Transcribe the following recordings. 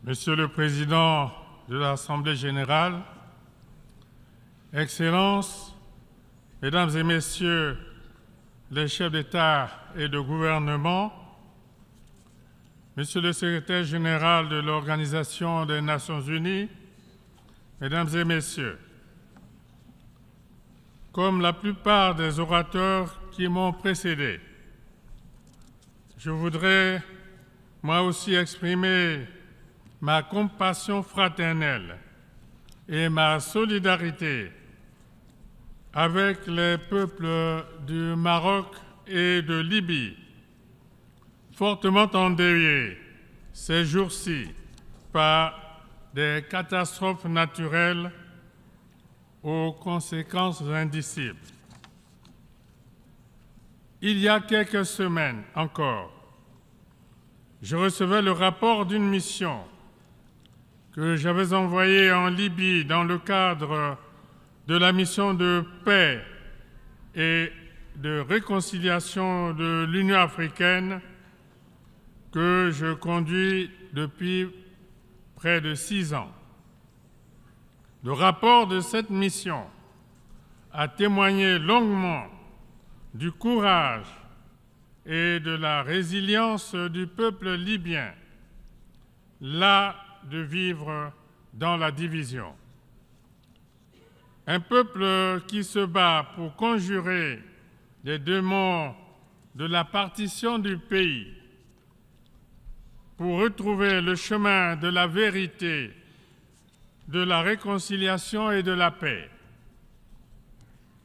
Monsieur le Président de l'Assemblée générale, Excellences, Mesdames et Messieurs les chefs d'État et de gouvernement, Monsieur le Secrétaire général de l'Organisation des Nations unies, Mesdames et Messieurs, comme la plupart des orateurs qui m'ont précédé, je voudrais moi aussi exprimer ma compassion fraternelle et ma solidarité avec les peuples du Maroc et de Libye, fortement endeuillés ces jours-ci par des catastrophes naturelles aux conséquences indicibles. Il y a quelques semaines encore, je recevais le rapport d'une mission que j'avais envoyée en Libye dans le cadre de la mission de paix et de réconciliation de l'Union africaine que je conduis depuis près de 6 ans. Le rapport de cette mission a témoigné longuement du courage et de la résilience du peuple libyen, las de vivre dans la division. Un peuple qui se bat pour conjurer les démons de la partition du pays, pour retrouver le chemin de la vérité, de la réconciliation et de la paix.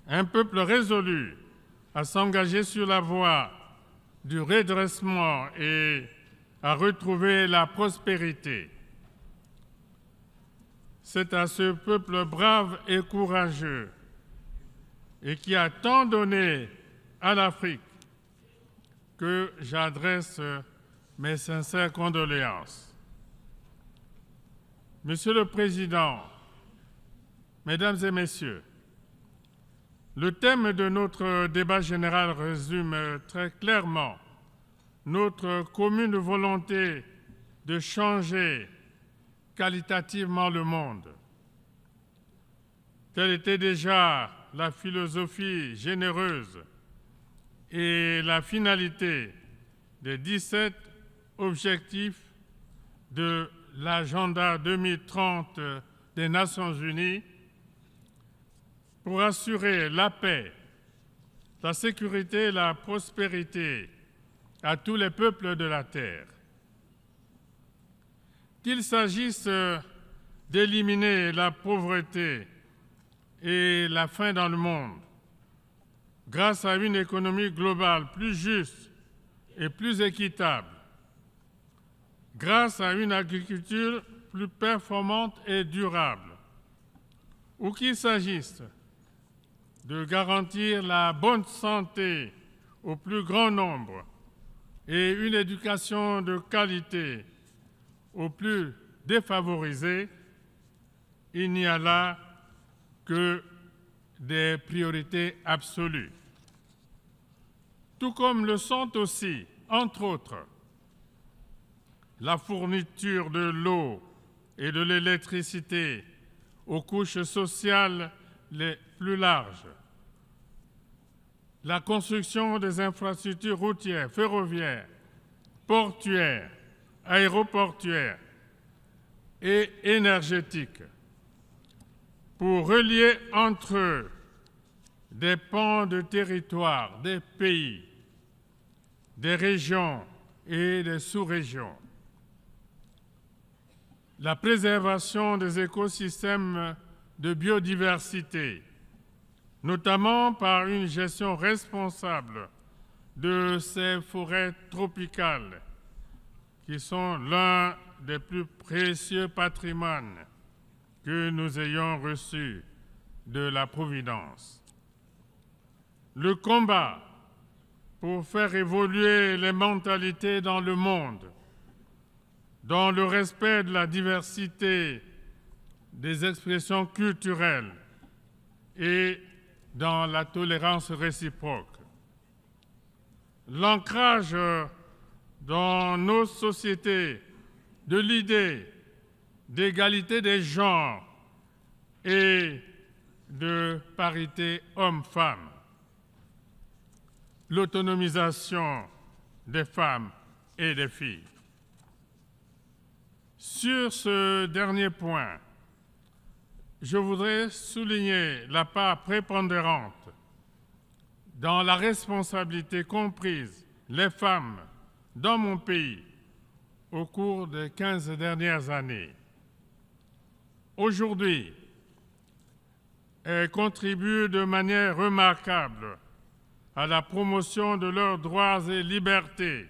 Un peuple résolu à s'engager sur la voie du redressement et à retrouver la prospérité. C'est à ce peuple brave et courageux et qui a tant donné à l'Afrique que j'adresse mes sincères condoléances. Monsieur le Président, Mesdames et Messieurs, le thème de notre débat général résume très clairement notre commune volonté de changer qualitativement le monde. Telle était déjà la philosophie généreuse et la finalité des 17 objectifs de l'agenda 2030 des Nations unies pour assurer la paix, la sécurité et la prospérité à tous les peuples de la Terre. Qu'il s'agisse d'éliminer la pauvreté et la faim dans le monde, grâce à une économie globale plus juste et plus équitable, grâce à une agriculture plus performante et durable, ou qu'il s'agisse de garantir la bonne santé au plus grand nombre et une éducation de qualité aux plus défavorisés, il n'y a là que des priorités absolues. Tout comme le sont aussi, entre autres, la fourniture de l'eau et de l'électricité aux couches sociales les plus larges, la construction des infrastructures routières, ferroviaires, portuaires, aéroportuaires et énergétiques pour relier entre eux des pans de territoire, des pays, des régions et des sous-régions. La préservation des écosystèmes de biodiversité, notamment par une gestion responsable de ces forêts tropicales qui sont l'un des plus précieux patrimoines que nous ayons reçus de la Providence. Le combat pour faire évoluer les mentalités dans le monde, dans le respect de la diversité des expressions culturelles et dans la tolérance réciproque. L'ancrage dans nos sociétés de l'idée d'égalité des genres et de parité hommes-femmes, l'autonomisation des femmes et des filles. Sur ce dernier point, je voudrais souligner la part prépondérante dans la responsabilité qu'ont prise les femmes dans mon pays au cours des 15 dernières années. Aujourd'hui, elles contribuent de manière remarquable à la promotion de leurs droits et libertés,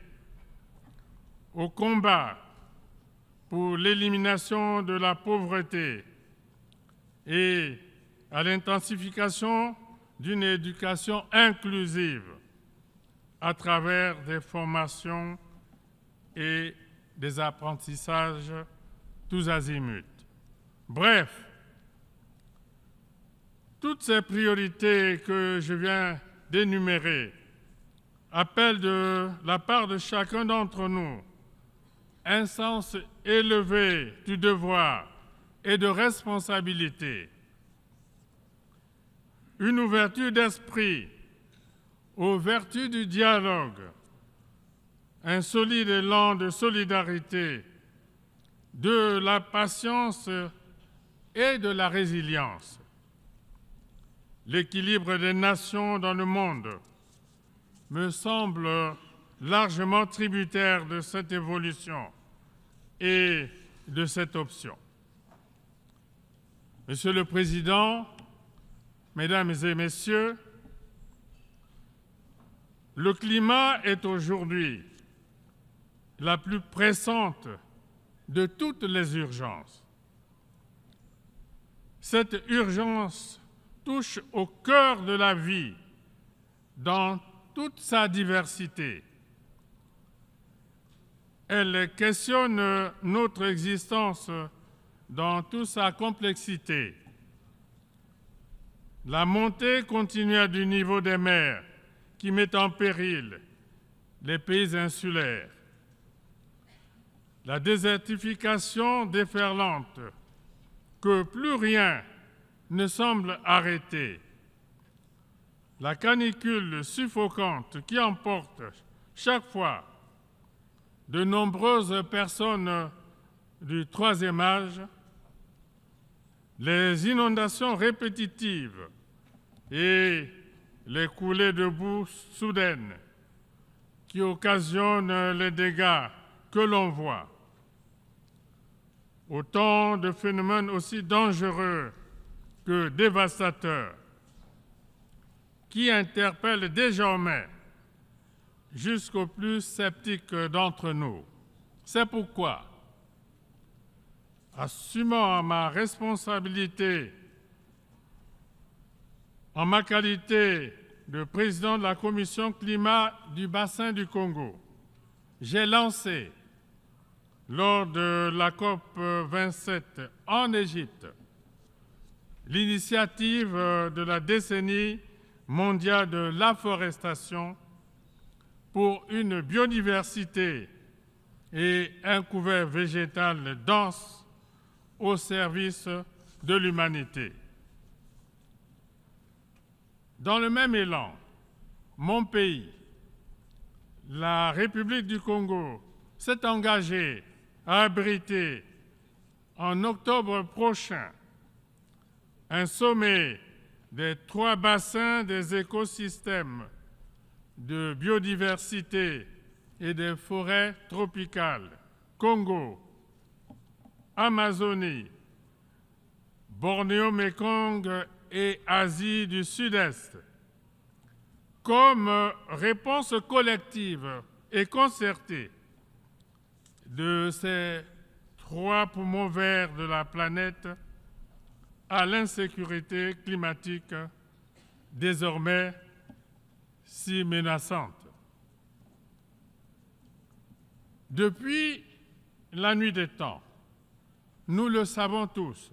au combat pour l'élimination de la pauvreté et à l'intensification d'une éducation inclusive à travers des formations et des apprentissages tous azimuts. Bref, toutes ces priorités que je viens d'énumérer appellent de la part de chacun d'entre nous un sens élevé du devoir et de responsabilité, une ouverture d'esprit aux vertus du dialogue, un solide élan de solidarité, de la patience et de la résilience. L'équilibre des nations dans le monde me semble largement tributaire de cette évolution et de cette option. Monsieur le Président, Mesdames et Messieurs, le climat est aujourd'hui la plus pressante de toutes les urgences. Cette urgence touche au cœur de la vie dans toute sa diversité. Elle questionne notre existence dans toute sa complexité. La montée continue du niveau des mers qui met en péril les pays insulaires. La désertification déferlante que plus rien ne semble arrêter. La canicule suffocante qui emporte chaque fois de nombreuses personnes du troisième âge, les inondations répétitives et les coulées de boue soudaines qui occasionnent les dégâts que l'on voit. Autant de phénomènes aussi dangereux que dévastateurs qui interpellent désormais jusqu'aux plus sceptiques d'entre nous. C'est pourquoi, assumant ma responsabilité en ma qualité de président de la Commission climat du bassin du Congo, j'ai lancé, lors de la COP 27 en Égypte, l'initiative de la décennie mondiale de l'afforestation pour une biodiversité et un couvert végétal dense au service de l'humanité. Dans le même élan, mon pays, la République du Congo, s'est engagé à abriter en octobre prochain un sommet des 3 bassins des écosystèmes de biodiversité et des forêts tropicales, Congo, Amazonie, Bornéo-Mékong et Asie du Sud-Est, comme réponse collective et concertée de ces 3 poumons verts de la planète à l'insécurité climatique désormais si menaçante. Depuis la nuit des temps, nous le savons tous,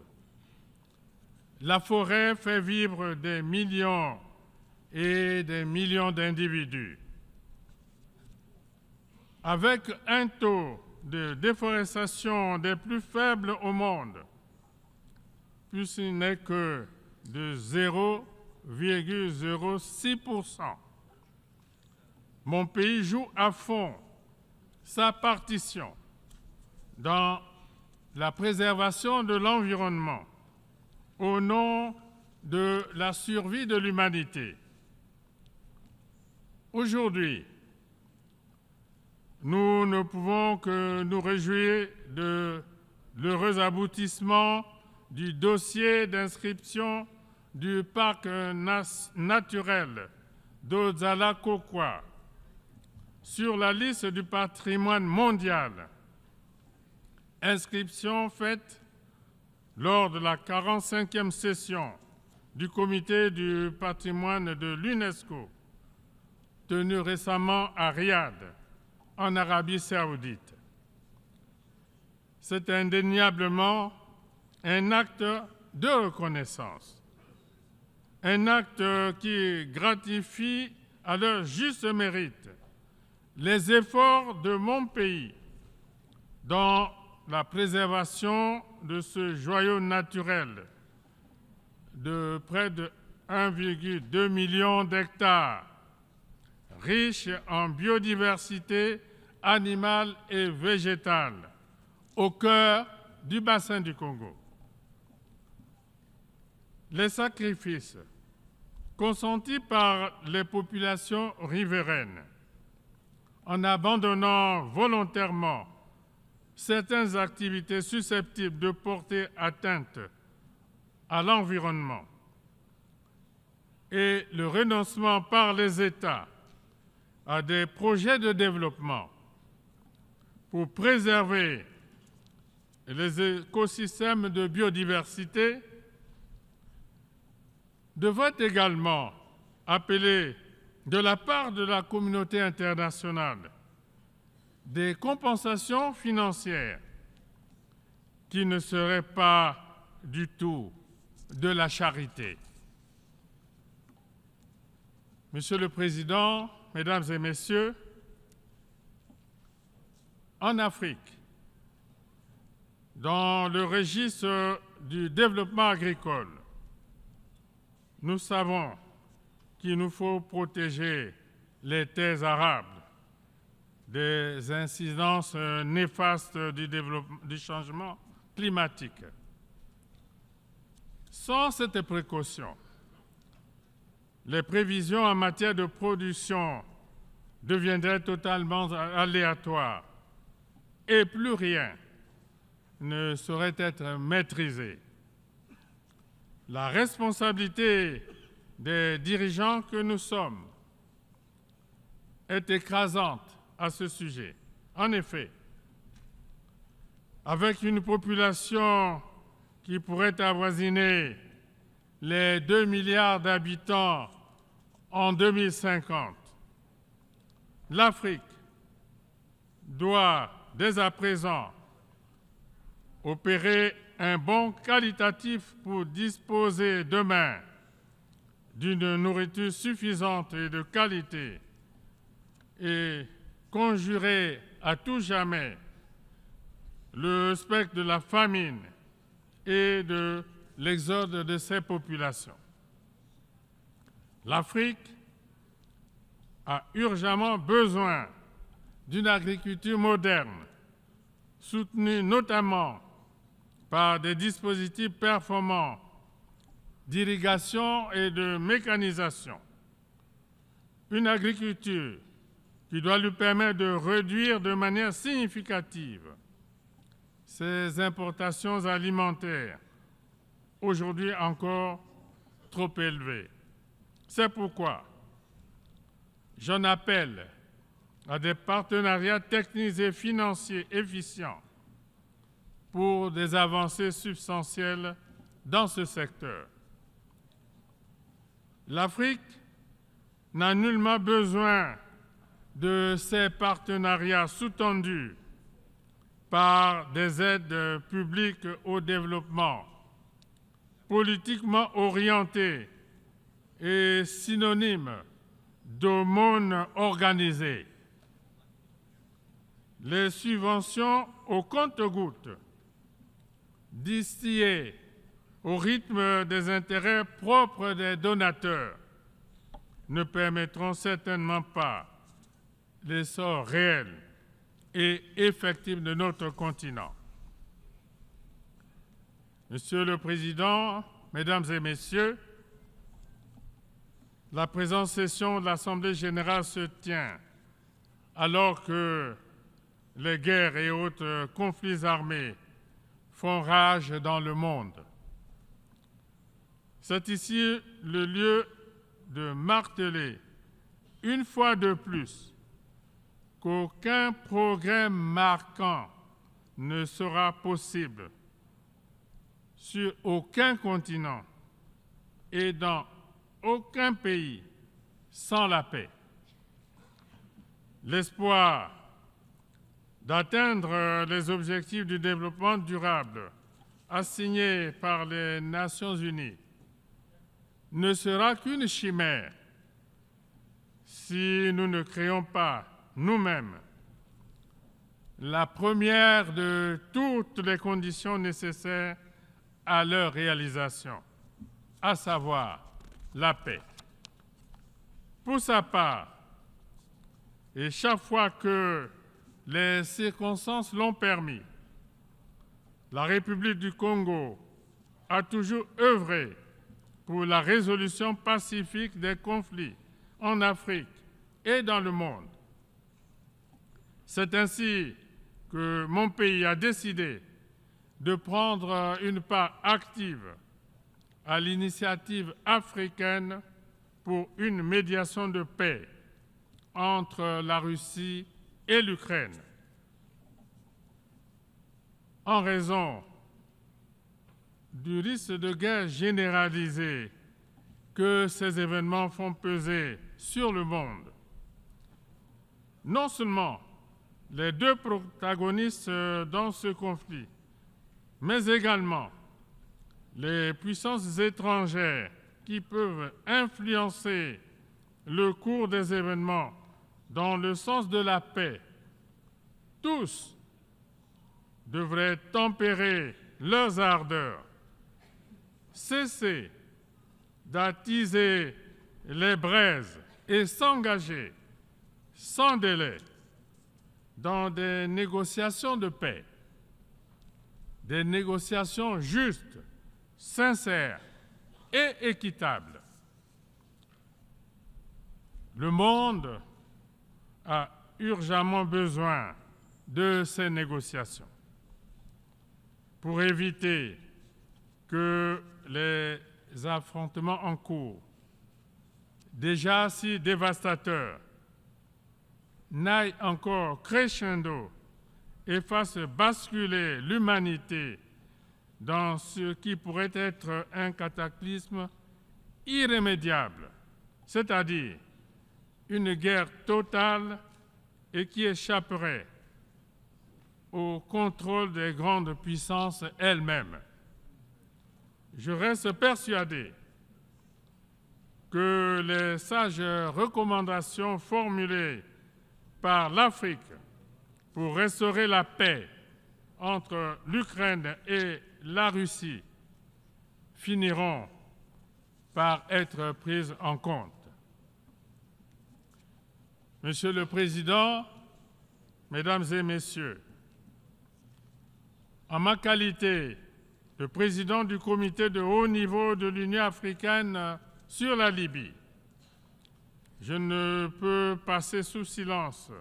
la forêt fait vivre des millions et des millions d'individus. Avec un taux de déforestation des plus faibles au monde, puisqu'il n'est que de 0,06%. Mon pays joue à fond sa partition dans la préservation de l'environnement au nom de la survie de l'humanité. Aujourd'hui, nous ne pouvons que nous réjouir de l'heureux aboutissement du dossier d'inscription du parc naturel d'Ozala-Kokwa sur la liste du patrimoine mondial. Inscription faite lors de la 45e session du Comité du patrimoine de l'UNESCO, tenue récemment à Riyad, en Arabie saoudite. C'est indéniablement un acte de reconnaissance, un acte qui gratifie à leur juste mérite les efforts de mon pays dans la préservation de ce joyau naturel de près de 1,2 million d'hectares, riche en biodiversité animale et végétale, au cœur du bassin du Congo. Les sacrifices consentis par les populations riveraines en abandonnant volontairement certaines activités susceptibles de porter atteinte à l'environnement et le renoncement par les États à des projets de développement pour préserver les écosystèmes de biodiversité devrait également appeler de la part de la communauté internationale des compensations financières qui ne seraient pas du tout de la charité. Monsieur le Président, Mesdames et Messieurs, en Afrique, dans le registre du développement agricole, nous savons qu'il nous faut protéger les terres arables des incidences néfastes du changement climatique. Sans cette précaution, les prévisions en matière de production deviendraient totalement aléatoires et plus rien ne saurait être maîtrisé. La responsabilité des dirigeants que nous sommes est écrasante à ce sujet. En effet, avec une population qui pourrait avoisiner les 2 milliards d'habitants en 2050, l'Afrique doit dès à présent opérer un bond qualitatif pour disposer demain d'une nourriture suffisante et de qualité et conjurer à tout jamais le spectre de la famine et de l'exode de ces populations. L'Afrique a urgemment besoin d'une agriculture moderne, soutenue notamment par des dispositifs performants d'irrigation et de mécanisation. Une agriculture qui doit lui permettre de réduire de manière significative ses importations alimentaires, aujourd'hui encore trop élevées. C'est pourquoi j'en appelle à des partenariats techniques et financiers efficients pour des avancées substantielles dans ce secteur. L'Afrique n'a nullement besoin de ces partenariats sous-tendus par des aides publiques au développement, politiquement orientées et synonymes d'aumône organisée. les subventions au compte-gouttes, distillées au rythme des intérêts propres des donateurs, ne permettront certainement pas l'essor réel et effectif de notre continent. Monsieur le Président, Mesdames et Messieurs, la présente session de l'Assemblée générale se tient alors que les guerres et autres conflits armés font rage dans le monde. C'est ici le lieu de marteler une fois de plus qu'aucun progrès marquant ne sera possible sur aucun continent et dans aucun pays sans la paix. L'espoir d'atteindre les objectifs du développement durable assignés par les Nations unies ne sera qu'une chimère si nous ne créons pas nous-mêmes la première de toutes les conditions nécessaires à leur réalisation, à savoir la paix. Pour sa part, et chaque fois que les circonstances l'ont permis, la République du Congo a toujours œuvré pour la résolution pacifique des conflits en Afrique et dans le monde. C'est ainsi que mon pays a décidé de prendre une part active à l'initiative africaine pour une médiation de paix entre la Russie et l'Ukraine. En raison du risque de guerre généralisée que ces événements font peser sur le monde, non seulement les deux protagonistes dans ce conflit, mais également les puissances étrangères qui peuvent influencer le cours des événements dans le sens de la paix, tous devraient tempérer leurs ardeurs, cesser d'attiser les braises et s'engager sans délai dans des négociations de paix, des négociations justes, sincères et équitables. Le monde a urgemment besoin de ces négociations pour éviter que les affrontements en cours, déjà si dévastateurs, n'aillent encore crescendo et fassent basculer l'humanité dans ce qui pourrait être un cataclysme irrémédiable, c'est-à-dire une guerre totale et qui échapperait au contrôle des grandes puissances elles-mêmes. Je reste persuadé que les sages recommandations formulées par l'Afrique pour restaurer la paix entre l'Ukraine et la Russie finiront par être prises en compte. Monsieur le Président, Mesdames et Messieurs, en ma qualité de président du comité de haut niveau de l'Union africaine sur la Libye, je ne peux passer sous silence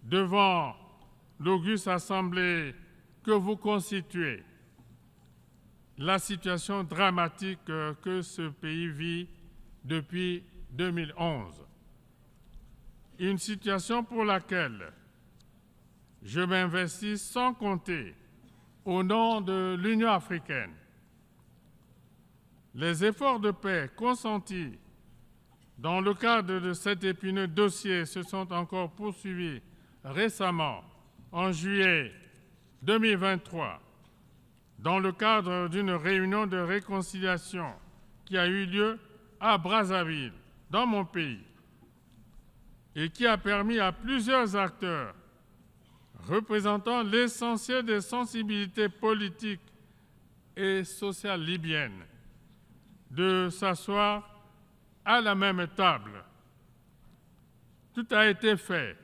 devant l'auguste assemblée que vous constituez la situation dramatique que ce pays vit depuis 2011. Une situation pour laquelle je m'investis sans compter au nom de l'Union africaine. Les efforts de paix consentis dans le cadre de cet épineux dossier se sont encore poursuivis récemment, en juillet 2023, dans le cadre d'une réunion de réconciliation qui a eu lieu à Brazzaville, dans mon pays, et qui a permis à plusieurs acteurs représentant l'essentiel des sensibilités politiques et sociales libyennes, de s'asseoir à la même table. Tout a été fait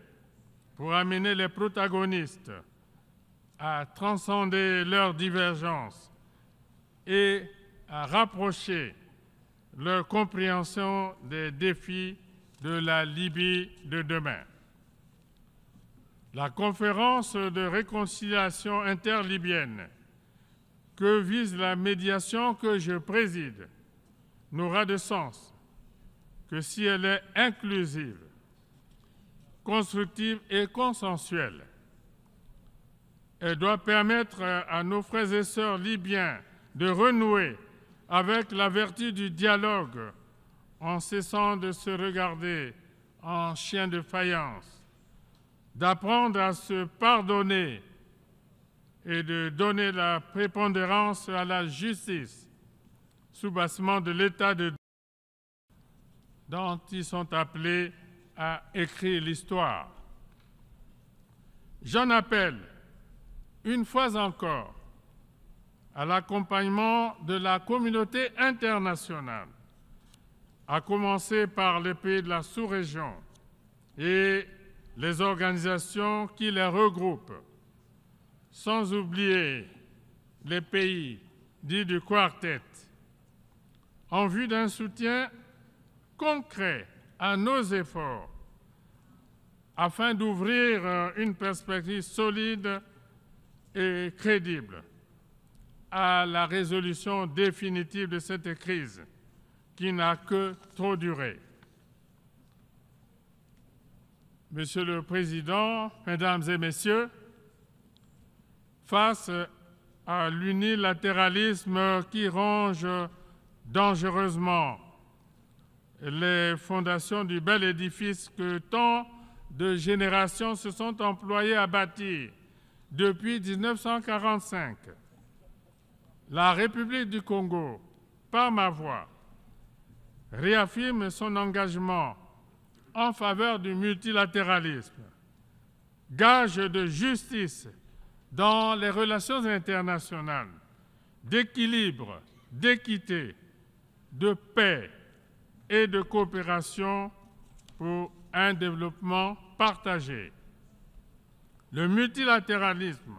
pour amener les protagonistes à transcender leurs divergences et à rapprocher leur compréhension des défis de la Libye de demain. La conférence de réconciliation interlibyenne que vise la médiation que je préside n'aura de sens que si elle est inclusive, constructive et consensuelle. Elle doit permettre à nos frères et sœurs libyens de renouer avec la vertu du dialogue en cessant de se regarder en chien de faïence, d'apprendre à se pardonner et de donner la prépondérance à la justice, soubassement de l'état de droit dont ils sont appelés à écrire l'histoire. J'en appelle, une fois encore, à l'accompagnement de la communauté internationale, à commencer par les pays de la sous-région et les organisations qui les regroupent, sans oublier les pays dits du quartet, en vue d'un soutien concret à nos efforts afin d'ouvrir une perspective solide et crédible à la résolution définitive de cette crise qui n'a que trop duré. Monsieur le Président, Mesdames et Messieurs, face à l'unilatéralisme qui ronge dangereusement les fondations du bel édifice que tant de générations se sont employées à bâtir depuis 1945, la République du Congo, par ma voix, réaffirme son engagement en faveur du multilatéralisme, gage de justice dans les relations internationales, d'équilibre, d'équité, de paix et de coopération pour un développement partagé. Le multilatéralisme,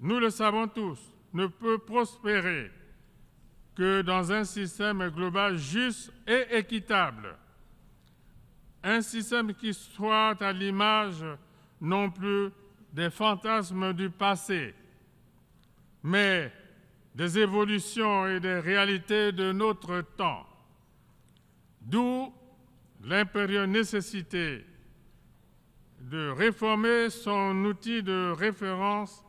nous le savons tous, ne peut prospérer que dans un système global juste et équitable. Un système qui soit à l'image non plus des fantasmes du passé, mais des évolutions et des réalités de notre temps. D'où l'impérieuse nécessité de réformer son outil de référence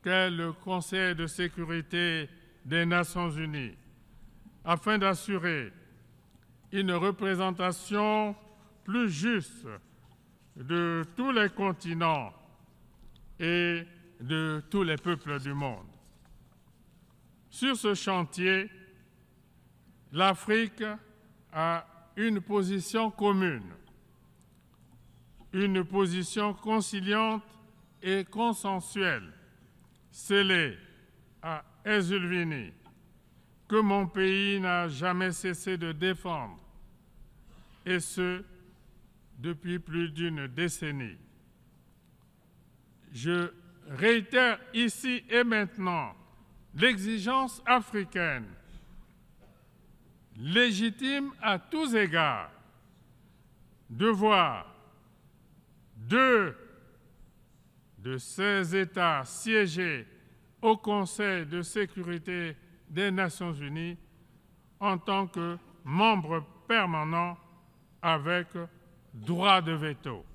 qu'est le Conseil de sécurité des Nations unies, afin d'assurer une représentation plus juste de tous les continents et de tous les peuples du monde. Sur ce chantier, l'Afrique a une position commune, une position conciliante et consensuelle, scellée à Ezulvini, que mon pays n'a jamais cessé de défendre, et ce, depuis plus d'une décennie. Je réitère ici et maintenant l'exigence africaine, légitime à tous égards, de voir deux de ces États siéger au Conseil de sécurité des Nations unies en tant que membres permanents avec droit de veto.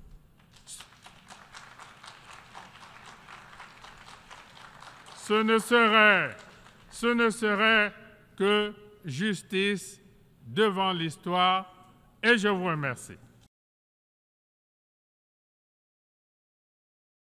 Ce ne serait que justice devant l'histoire, et je vous remercie.